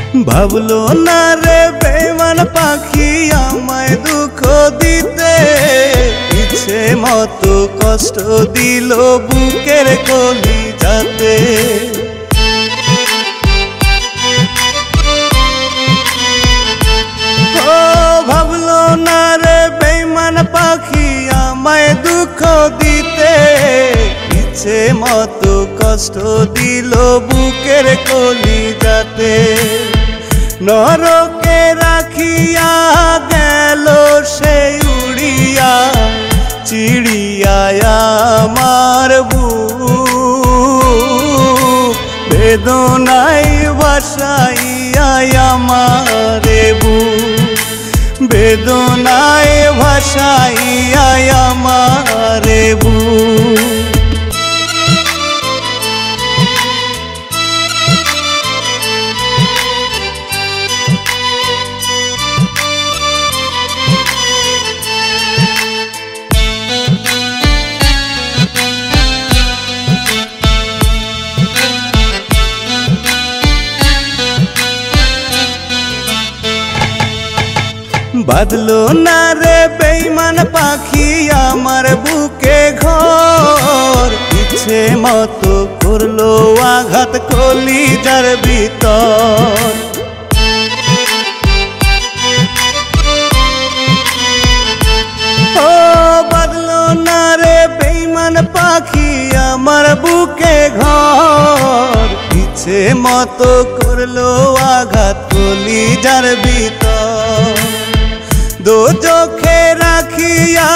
ভাবলো না রে বেঈমান পাখি আমায় দুঃখ দিতে, ইচ্ছে মতো কষ্ট দিল বুকের কলিজাতে। ও ভাবলো না রে বেঈমান পাখি আমায় দুঃখ দিতে, ইচ্ছে মতো কষ্ট দিল বুকের কলিজাতে। নরকে রাখিয়া গেল সে উড়িয়া, চিড়িয়ায় আমার বুক বেদনায় ভাসাইয়া আমারে বুক, বেদনায় ভাসাইয়া আমারে বুক। বাঁধলো না রে বেঈমান পাখি আমার বুকে ঘর, ইচ্ছে মতো করলো আঘাত কলিজার ভিতর। ও বাঁধলো না রে বেঈমান পাখি আমার বুকে ঘর, ইচ্ছে মতো করলো আঘাত কলিজার ভিতর। দোজখে রাখিয়া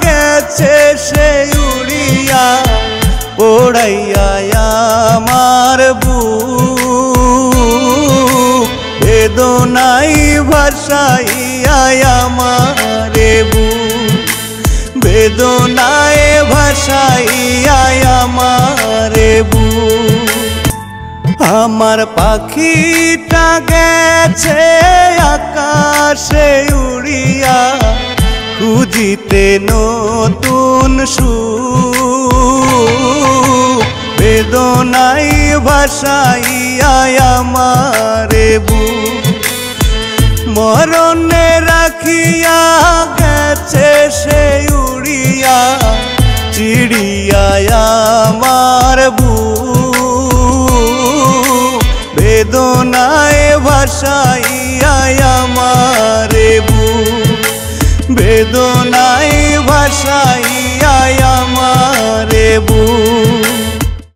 গেছে সে উড়িয়া, পোড়াইয়া আমার বুক বেদনায় ভাসাইয়া আমারে বুক, বেদনায় ভাসাইয়া আমারে বুক। আমার পাখিটা গেছে আকাশে উড়িয়া, খুঁজিতে নতুন সুখ বেদনায় ভাসাইয়া আমারে বুক। মরণে রাখিয়া গেছে সে উড়িয়া, চিড়িয়ায় আমার বুক বেদনায় ভাসাইয়া আমারে বুক, বেদনায় ভাসাইয়া আমারে বুক।